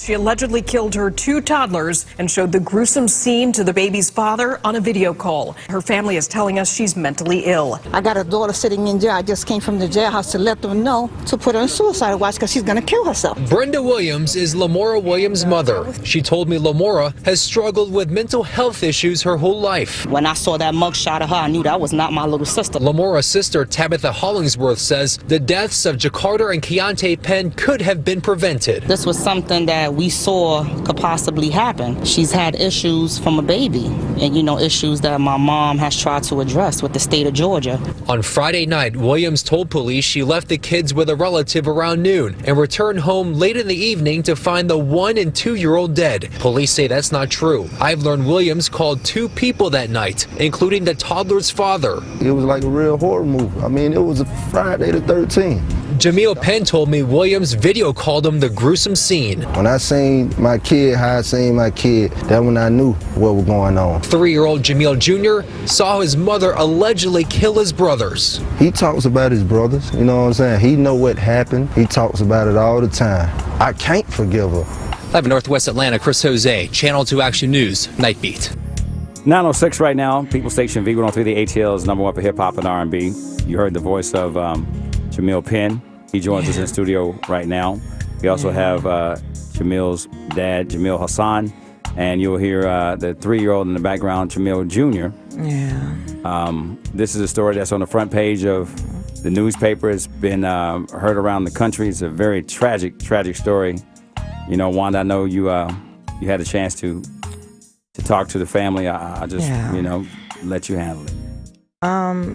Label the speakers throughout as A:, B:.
A: She allegedly killed her 2 toddlers and showed the gruesome scene to the baby's father on a video call. Her family is telling us she's mentally ill.
B: I got a daughter sitting in jail. I just came from the jailhouse to let them know to put her on suicide watch because she's going to kill herself.
C: Brenda Williams is Lamora Williams' mother. She told me Lamora has struggled with mental health issues her whole life.
B: When I saw that mugshot of her, I knew that was not my little sister.
C: Lamora's sister Tabitha Hollingsworth says the deaths of Jakarta and Keontae Penn could have been prevented.
B: This was something that we saw could possibly happen. She's had issues from a baby, and issues that my mom has tried to address with the state of Georgia.
C: On Friday night, Williams told police she left the kids with a relative around noon and returned home late in the evening to find the 1- and 2-year-old dead. Police say that's not true. I've learned Williams called 2 people that night, including the toddler's father.
D: It was like a real horror movie. I mean, it was a Friday the 13th.
C: Jameel Penn told me Williams video called him the gruesome scene.
D: When I seen my kid, how I seen my kid, that's when I knew what was going on.
C: 3-year-old Jameel Jr. saw his mother allegedly kill his brothers.
D: He talks about his brothers, you know what I'm saying? He know what happened. He talks about it all the time. I can't forgive her.
C: Live in Northwest Atlanta, Chris Jose, Channel 2 Action News, Night Beat.
E: 9:06 right now. People Station V103, the ATL's #1 for hip hop and R&B. You heard the voice of Jameel Penn. He joins us in studio right now. We also have Jameel's dad, Jameel Hassan, and you'll hear the 3-year-old in the background, Jameel Jr.
F: Yeah.
E: This is a story that's on the front page of the newspaper. It's been heard around the country. It's a very tragic story. Wanda, I know you had a chance to talk to the family. I just, let you handle it.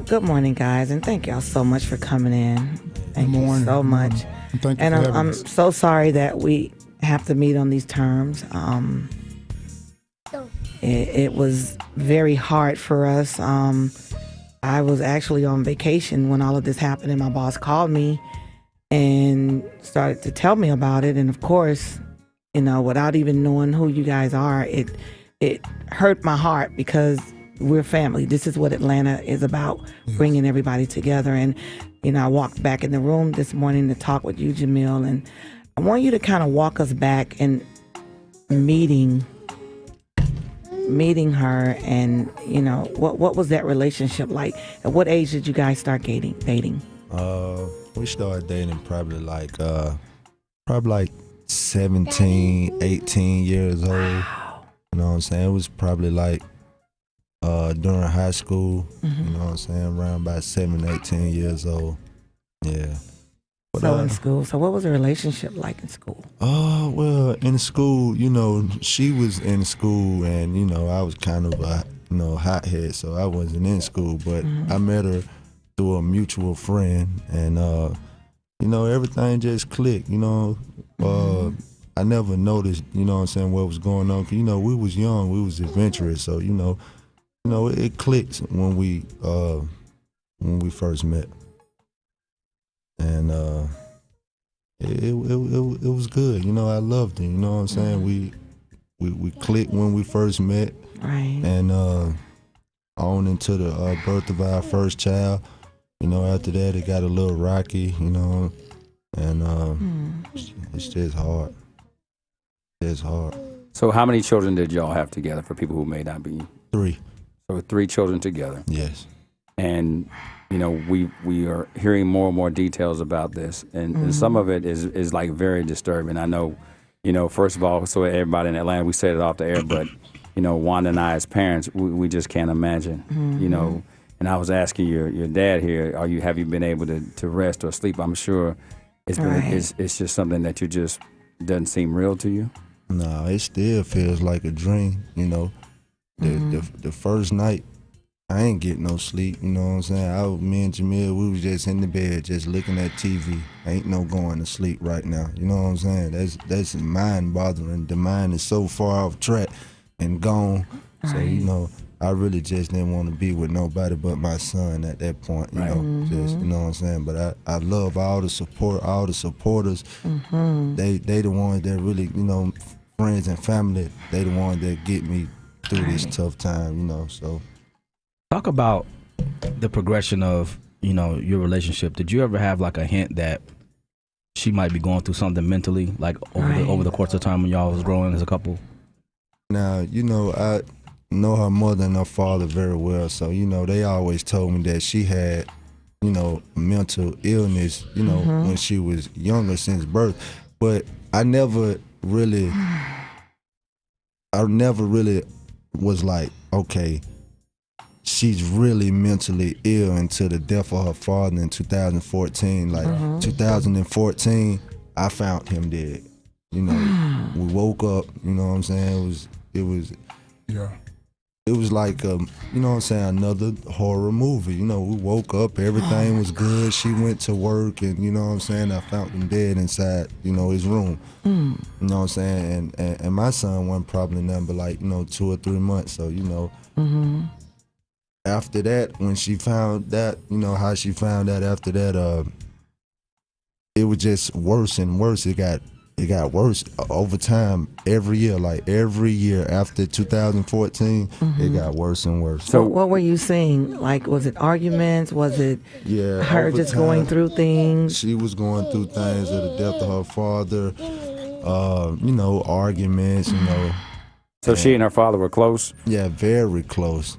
F: Good morning, guys, and thank y'all so much for coming in. Thank you so much.
G: Thank you
F: and
G: for
F: I'm so sorry that we have to meet on these terms. It was very hard for us. I was actually on vacation when all of this happened, and my boss called me and started to tell me about it. And of course, without even knowing who you guys are, it hurt my heart because we're family. This is what Atlanta is about, bringing everybody together. And, I walked back in the room this morning to talk with you, Jameel, and I want you to kind of walk us back and meeting her and, what was that relationship like? At what age did you guys start dating?
D: We started dating probably like 17, 18 years old.
F: Wow.
D: You know what I'm saying? It was probably like during high school, you know what I'm saying, around about 17, 18 years old. Yeah. But,
F: So in school. So what was the relationship like in school?
D: Well, in school, she was in school and, I was kind of a, hothead, so I wasn't in school, but I met her through a mutual friend and, everything just clicked, I never noticed, what was going on. 'Cause, we was young, we was adventurous, so, it clicked when we first met. And it was good. I loved it. You know what I'm saying? We clicked when we first met.
F: Right.
D: And on into the birth of our first child. After that it got a little rocky, and it's just hard. It's hard.
E: So how many children did y'all have together for people who may not be?
D: 3.
E: So 3 children together.
D: Yes.
E: And we are hearing more and more details about this, and some of it is like very disturbing. I know, first of all, so everybody in Atlanta, we said it off the air, but Wanda and I as parents, we just can't imagine, And I was asking your dad here, have you been able to rest or sleep? I'm sure it's been it's just something that doesn't seem real to you.
D: No, it still feels like a dream. The first night, I ain't get no sleep, you know what I'm saying? Me and Jameel, we was just in the bed, just looking at TV. Ain't no going to sleep right now, you know what I'm saying? That's mind-boggling. The mind is so far off track and gone.
F: Right.
D: So, I really just didn't want to be with nobody but my son at that point, you know what I'm saying? But I love all the support, all the supporters. They the ones that really, friends and family, they the ones that get me through this tough time, so.
H: Talk about the progression of, your relationship. Did you ever have like a hint that she might be going through something mentally, like over the course of time when y'all was growing as a couple?
D: Now, you know, I know her mother and her father very well, so, you know, they always told me that she had, you know, mental illness, you know, when she was younger since birth. But I never really was like, okay, she's really mentally ill until the death of her father in 2014. Like 2014, I found him dead. You know, we woke up, you know what I'm saying? It was like, you know what I'm saying, another horror movie. You know, we woke up, everything was good. She went to work, and you know what I'm saying, I found him dead inside, you know, his room. You know what I'm saying? And my son wasn't probably nothing but like, you know, 2 or 3 months. So, you know, after that, when she found that, you know, how she found that after that, it was just worse and worse. It got worse over time every year. Like every year after 2014, it got worse and worse.
F: So what were you seeing? Like, was it arguments? Was it her just going through things?
D: She was going through things at the death of her father, you know, arguments, you know.
E: So she and her father were close?
D: Yeah, very close.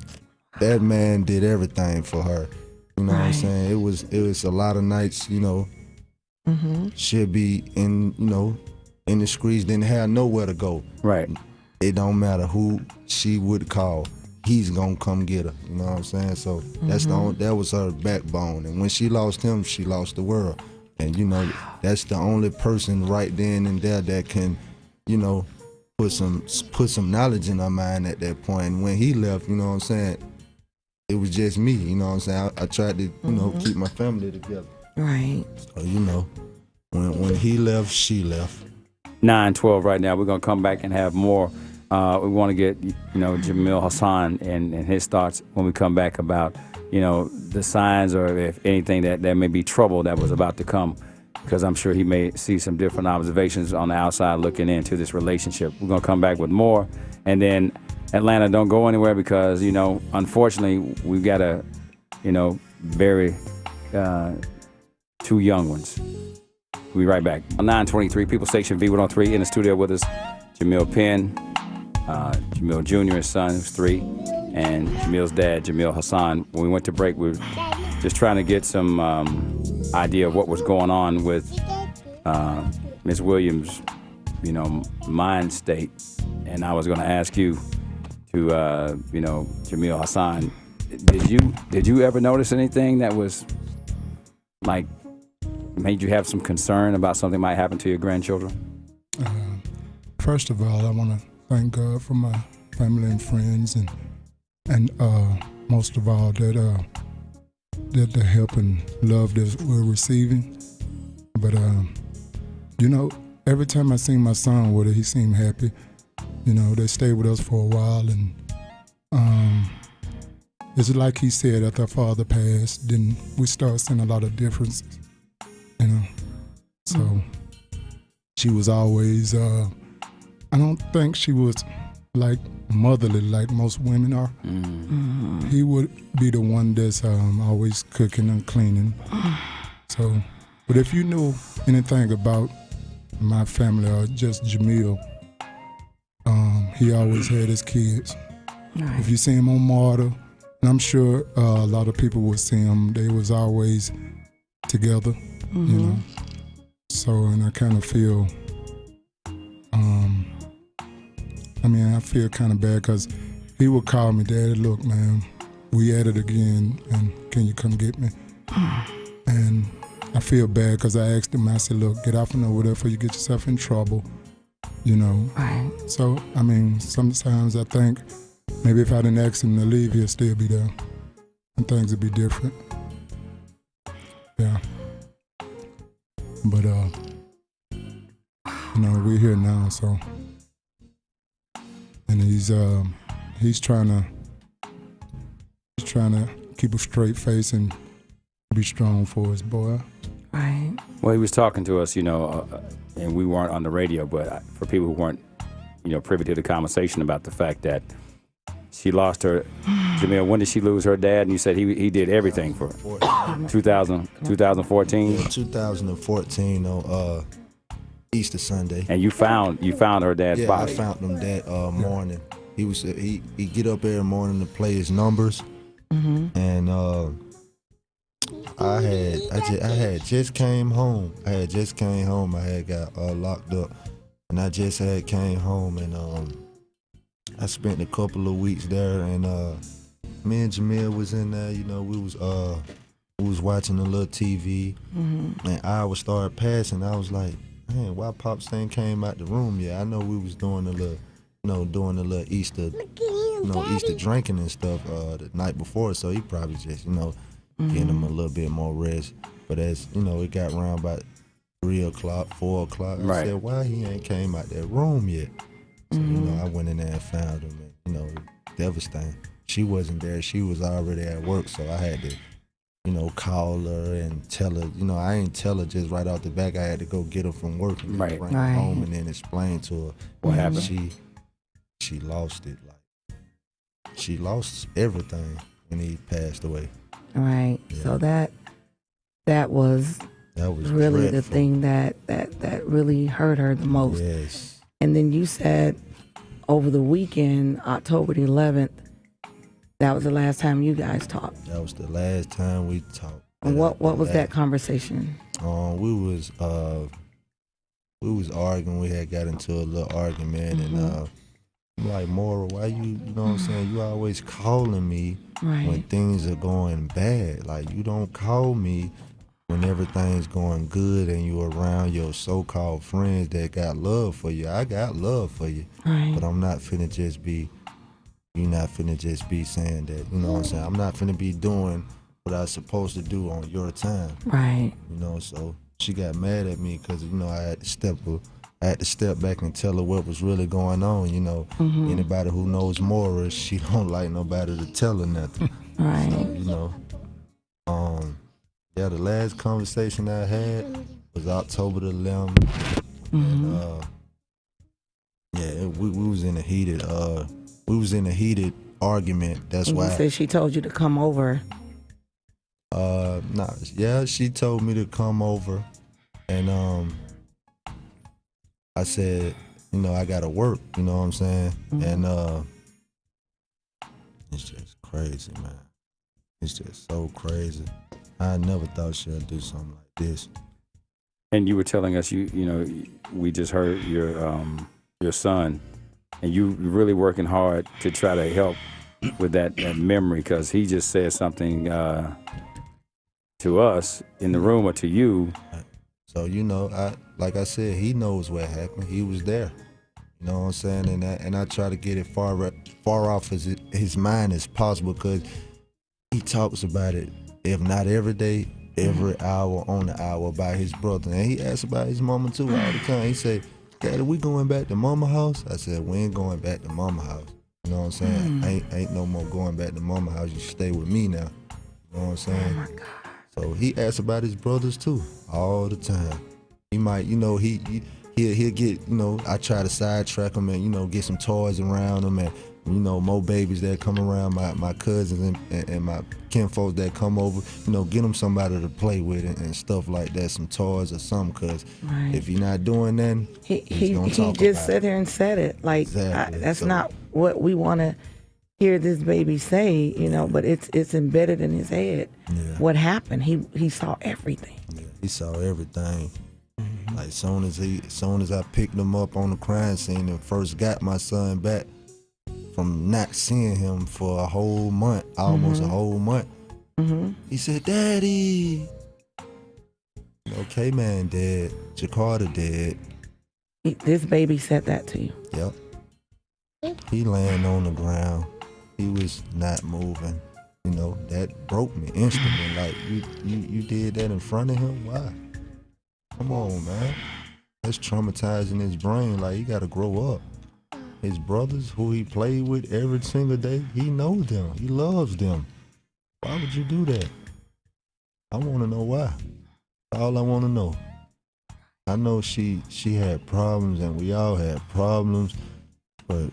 D: That man did everything for her. You know what I'm saying? It was a lot of nights, you know, she'd be in, you know, in the streets, didn't have nowhere to go.
E: Right.
D: It don't matter who she would call, he's gonna come get her. You know what I'm saying? So that was her backbone. And when she lost him, she lost the world. And you know, that's the only person right then and there that can, you know, put some knowledge in her mind at that point. And when he left, you know what I'm saying, it was just me. You know what I'm saying? I tried to, you know, keep my family together.
F: Right.
D: So, you know, when he left, she left.
E: 9:12 right now. We're going to come back and have more. We want to get, you know, Jameel Hassan and his thoughts when we come back about, you know, the signs or if anything that there may be trouble that was about to come, because I'm sure he may see some different observations on the outside looking into this relationship. We're going to come back with more. And then Atlanta, don't go anywhere because, you know, unfortunately, we've got to, you know, bury 2 young ones. We'll be right back. On 923, People Station V103, in the studio with us, Jameel Penn, Jameel Jr., his son, who's 3, and Jameel's dad, Jameel Hassan. When we went to break, we were just trying to get some idea of what was going on with Ms. Williams' you know, mind state. And I was going to ask you to, you know, Jameel Hassan, did you ever notice anything that was like made you have some concern about something might happen to your grandchildren?
G: First of all, I want to thank God for my family and friends, and most of all that the help and love that we're receiving. But you know, every time I seen my son with her, he seemed happy. You know, they stayed with us for a while, and it's like he said, after our father passed, then we started seeing a lot of differences. You know, so she was always, I don't think she was like motherly like most women are. He would be the one that's always cooking and cleaning. So, but if you knew anything about my family or just Jameel, he always had his kids. Right. If you see him on Martyr, and I'm sure a lot of people would see him, they was always together, you know. So, and I kind of feel, I feel kind of bad because he would call me, Daddy, look, man, we at it again, and can you come get me? And I feel bad because I asked him, I said, look, get off and over there before you get yourself in trouble, you know. Right. So, I mean, sometimes I think maybe if I didn't ask him to leave, he'll still be there, and things would be different. Yeah. But, you know, we're here now, so. And he's trying to keep a straight face and be strong for his boy.
F: Right.
E: Well, he was talking to us, you know, and we weren't on the radio, but for people who weren't, you know, privy to the conversation about the fact that she lost her Jameel, when did she lose her dad? And you said he did everything for her. 2014?
D: Yeah, 2014 on Easter Sunday.
E: And you found her dad's body.
D: I found him that morning. He get up every morning to play his numbers, and I had just came home. I had got locked up, and I just had came home, and I spent a couple of weeks there, and me and Jameel was in there. You know, we was watching a little TV, and hours started passing. I was like, man, why Pops ain't came out the room yet? I know we was doing a little Easter, Easter drinking and stuff the night before, so he probably just, getting him a little bit more rest. But as, it got around about 3 o'clock, 4 o'clock, I said, why he ain't came out that room yet? So, I went in there and found him, and, devastating. She wasn't there. She was already at work, so I had to, call her and tell her, I ain't tell her just right off the back. I had to go get her from work and bring her home and then explain to her
E: what happened.
D: She lost it. Like, she lost everything when he passed away.
F: Right. Yeah. So that was really
D: dreadful.
F: the thing that really hurt her the most.
D: Yes.
F: And then you said over the weekend, October the 11th, that was the last time you guys talked.
D: That was the last time we talked.
F: And what was that conversation?
D: We was arguing. We had got into a little argument, and I'm like, Maura, why you know what I'm saying? You always calling me when things are going bad. Like, you don't call me when everything's going good and you around your so-called friends that got love for you. I got love for you, but I'm not finna just be. You're not finna just be saying that. You know what I'm saying? I'm not finna be doing what I was supposed to do on your time.
F: Right.
D: So she got mad at me because I had to step back and tell her what was really going on. Anybody who knows Maura, she don't like nobody to tell her nothing.
F: Right.
D: So, the last conversation I had was October the 11th. And, we was in a heated argument. That's why.
F: You said she told you to come over.
D: She told me to come over, and I said, I gotta work. You know what I'm saying? And it's just crazy, man. It's just so crazy. I never thought she'd do something like this.
E: And you were telling us, we just heard your son. And you really working hard to try to help with that memory, because he just said something to us in the room or to you.
D: So, like I said, he knows what happened. He was there. You know what I'm saying? And I try to get it far off his mind as possible, because he talks about it, if not every day, every hour on the hour, about his brother. And he asks about his mama too all the time. He said, Daddy, we going back to mama house? I said, we ain't going back to mama house. You know what I'm saying? Ain't no more going back to mama house. You stay with me now. You know what I'm saying?
F: Oh my God.
D: So he asks about his brothers too, all the time. He might, he'll get, I try to sidetrack him and, get some toys around him, and, more babies that come around, my cousins and my kinfolks that come over, get him somebody to play with and stuff like that, some toys or something, because if you're not doing that,
F: he just sat here and said it. Like, exactly. That's not what we want to hear this baby say, but it's embedded in his head. Yeah. What happened? He saw everything.
D: Yeah, he saw everything. Like, soon as I picked him up on the crime scene and first got my son back from not seeing him for a whole month, almost a whole month, he said, Daddy. Okay, man, dead. Jakarta dead.
F: This baby said that to you?
D: Yep. He laying on the ground. He was not moving. That broke me instantly. Like, you did that in front of him? Why? Come on, man. That's traumatizing his brain. Like, he got to grow up. His brothers, who he played with every single day, he knows them. He loves them. Why would you do that? I want to know why. All I want to know. I know she had problems, and we all had problems, but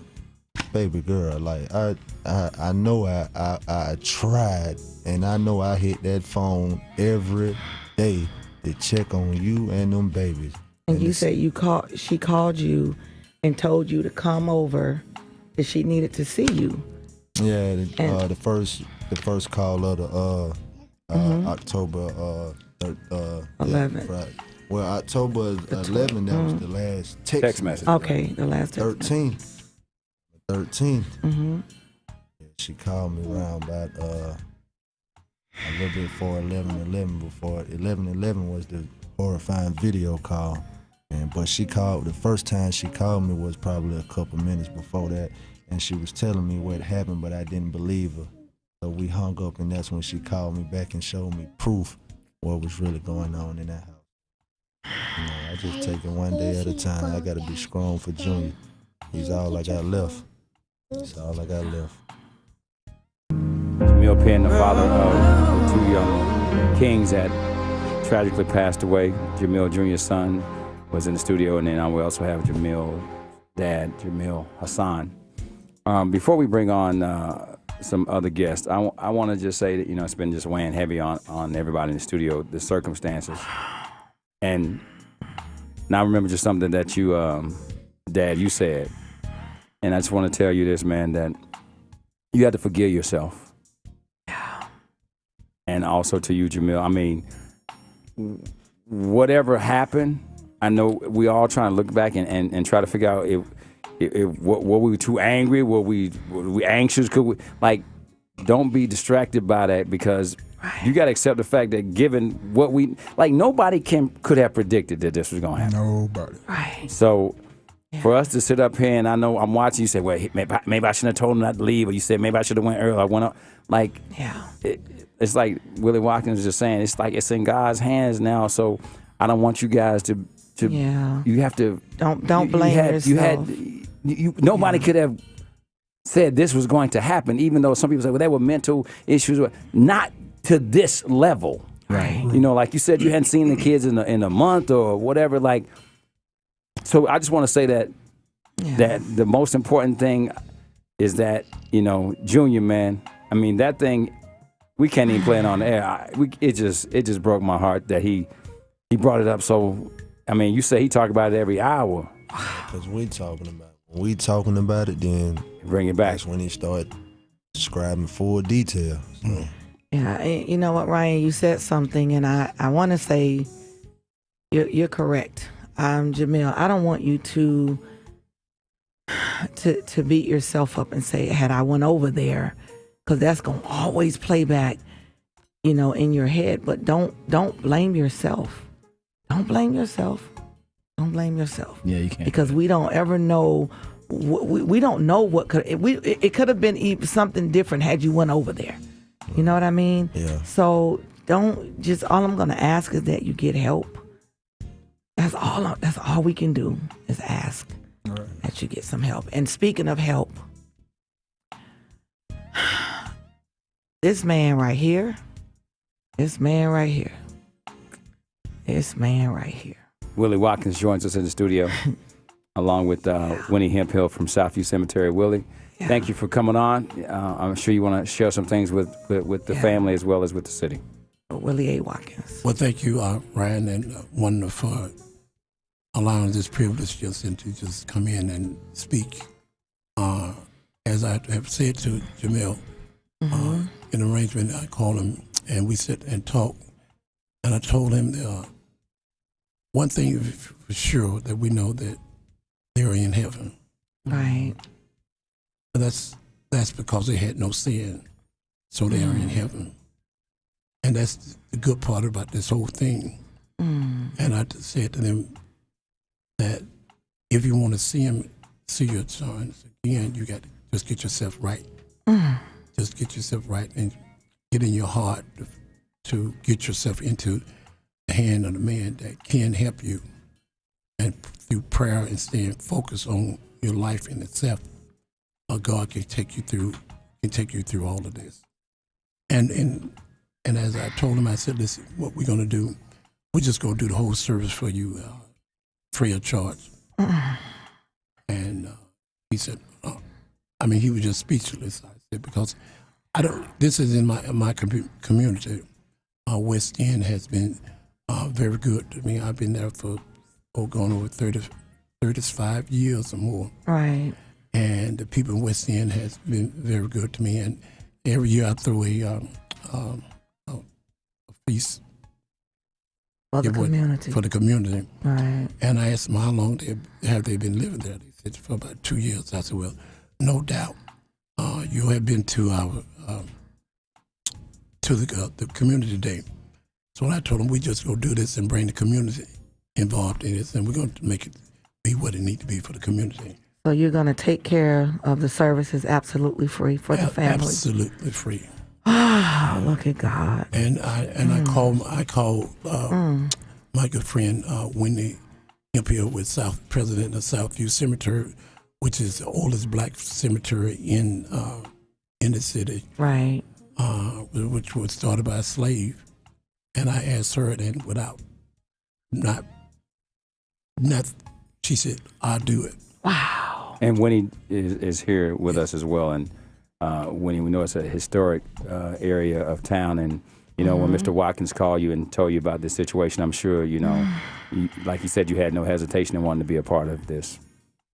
D: baby girl. Like I know I tried, and I know I hit that phone every day to check on you and them babies.
F: And you said she called you and told you to come over that she needed to see you.
D: Yeah, the first call of the October
F: 11th.
D: Right. Well, October 11th, that was the last text message.
F: Okay, the last text.
D: 13th. 13th. Yeah, she called me around about a little bit before 11:11. Before 11:11 was the horrifying video call, but she called. The first time she called me was probably a couple minutes before that, and she was telling me what happened, but I didn't believe her. So we hung up, and that's when she called me back and showed me proof what was really going on in that house. You know, I just take it one day at a time. I gotta be strong for Junior. He's all I got left. That's all I got left.
E: Jameel Penn, the father of the two young kings that tragically passed away. Jameel Jr.'s son was in the studio, and then we also have Jameel's dad, Jameel Hassan. Before we bring on some other guests, I want to just say that, you know, it's been just weighing heavy on everybody in the studio, the circumstances. And I remember just something that you, Dad, you said. And I just want to tell you this, man, that you have to forgive yourself. Yeah. And also to you, Jameel. I mean, whatever happened, I know we all trying to look back and try to figure out if were we too angry? Were we anxious? Could we, like, don't be distracted by that, because you got to accept the fact that given what we, like, nobody could have predicted that this was going to happen.
G: Nobody.
F: Right.
E: So for us to sit up here, and I know I'm watching, you say, well, maybe I shouldn't have told him not to leave, or you said maybe I should have went early. I went up. Like,
F: Yeah.
E: It's like Willie Watkins was just saying, it's like it's in God's hands now. So I don't want you guys to
F: Yeah.
E: you have to
F: Don't blame yourself.
E: Nobody could have said this was going to happen, even though some people say, well, there were mental issues. Not to this level.
F: Right.
E: You know, like you said, you hadn't seen the kids in a month or whatever. Like, so I just want to say that the most important thing is that, you know, Junior, man, I mean, that thing, we can't even play it on the air. It just broke my heart that he brought it up. So, I mean, you say he talked about it every hour.
D: Because we talking about it. When we talking about it, then
E: bring it back.
D: That's when he started describing full detail. So.
F: Yeah, and you know what, Ryan, you said something, and I want to say you're correct. Jameel, I don't want you to beat yourself up and say, had I went over there, because that's going to always play back, you know, in your head. But don't blame yourself. Don't blame yourself. Don't blame yourself.
H: Yeah, you can't.
F: Because we don't ever know. We don't know what could. It could have been even something different had you went over there. You know what I mean?
D: Yeah.
F: So don't just. All I'm gonna ask is that you get help. That's all we can do is ask that you get some help. And speaking of help, this man right here.
E: Willie Watkins joins us in the studio, along with Winnie Hemphill from Southview Cemetery. Willie, thank you for coming on. I'm sure you want to share some things with the family as well as with the city.
F: Willie A. Watkins.
I: Well, thank you, Ryan, and Wanda, for allowing this privilege just to just come in and speak. As I have said to Jameel, in arrangement, I called him and we sit and talk. And I told him one thing for sure, that we know that they're in heaven.
F: Right.
I: That's because they had no sin, so they are in heaven. And that's the good part about this whole thing. And I said to them that if you want to see your sons again, you got to just get yourself right. Just get yourself right and get in your heart to get yourself into the hand of the man that can help you. And through prayer and staying focused on your life in itself, God can take you through all of this. And as I told him, I said, listen, what we're going to do, we're just going to do the whole service for you free of charge. And he said, I mean, he was just speechless. I said, because I don't. This is in my community. West End has been very good to me. I've been there for going over 35 years or more.
F: Right.
I: And the people in West End has been very good to me. And every year I throw a feast
F: For the community.
I: For the community.
F: Right.
I: And I asked them how long have they been living there. They said for about 2 years. I said, well, no doubt. You have been to our the community day. So I told them we just go do this and bring the community involved in this, and we're going to make it be what it needs to be for the community.
F: So you're going to take care of the services absolutely free for the family.
I: Absolutely free.
F: Ah, look at God.
I: And I called my good friend Wendy Hemphill with president of Southview Cemetery, which is the oldest black cemetery in the city.
F: Right.
I: Which was started by a slave. And I asked her, and without not, she said, I'll do it.
F: Wow.
E: And Winnie is here with us as well. And Winnie, we know it's a historic area of town. And, you know, when Mr. Watkins called you and told you about this situation, I'm sure, you know, like you said, you had no hesitation in wanting to be a part of this.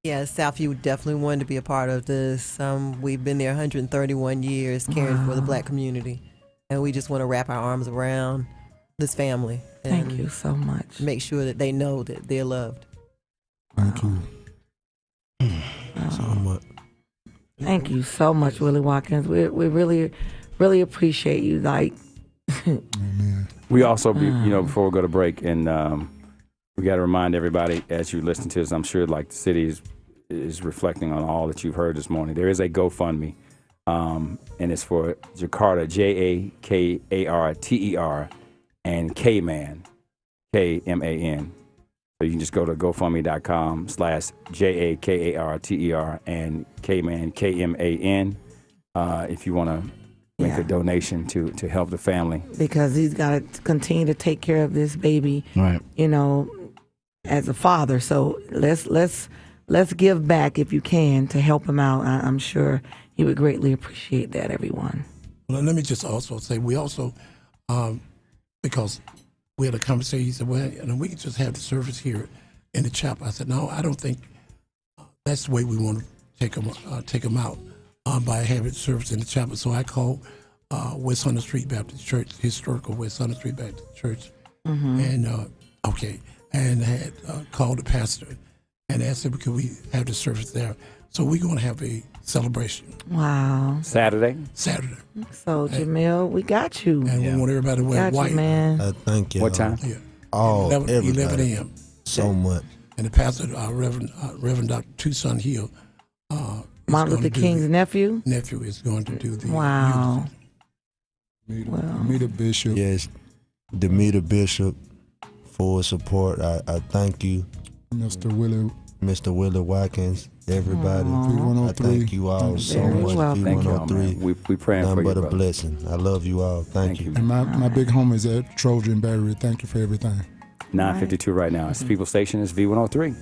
J: Yeah, Southview definitely wanted to be a part of this. We've been there 131 years caring for the black community. And we just want to wrap our arms around this family. And
F: Thank you so much.
J: make sure that they know that they're loved.
D: Thank you so much.
F: Thank you so much, Willie Watkins. We really, really appreciate you. Like,
E: We also, before we go to break, and we got to remind everybody as you listen to this, I'm sure like the city is reflecting on all that you've heard this morning. There is a GoFundMe, and it's for Jakarta, Jakarter, and K-Man, K-M-A-N. So you can just go to GoFundMe.com/Jakarter and K-Man, K-M-A-N, if you want to make a donation to help the family.
F: because he's got to continue to take care of this baby,
H: Right.
F: you know, as a father. So let's give back if you can to help him out. I'm sure he would greatly appreciate that, everyone.
I: Well, let me just also say, we also, because we had a conversation, he said, well, we can just have the service here in the chapel. I said, no, I don't think that's the way we want to take them out by having service in the chapel. So I called West 100th Street Baptist Church, historical West 100th Street Baptist Church, and had called the pastor and asked him, could we have the service there? So we're going to have a celebration.
F: Wow.
E: Saturday.
F: So, Jameel, we got you.
I: And we want everybody to wear
F: Got
I: white.
F: you, man.
D: I thank you.
E: What time?
I: Yeah.
D: All
I: 11
D: everybody.
I: a.m.
D: So much.
I: And the pastor, Reverend Dr. Tucson Hill,
F: Martin Luther King's nephew.
I: is going to do the
F: Wow.
G: Meet a bishop.
D: Yes, Demeter Bishop, for support. I thank you,
G: Mr.
D: Willie Watkins, everybody. I
G: V103.
D: thank you all so
F: Very
D: much.
F: welcome.
E: Thank y'all,
D: V103.
E: man. We praying for
D: Nothing
E: you,
D: but a
E: brother.
D: blessing. I love you all. Thank you.
G: And my big home is at Trojan Battery. Thank you for everything.
E: 9:52 right now. It's People Station. It's V103.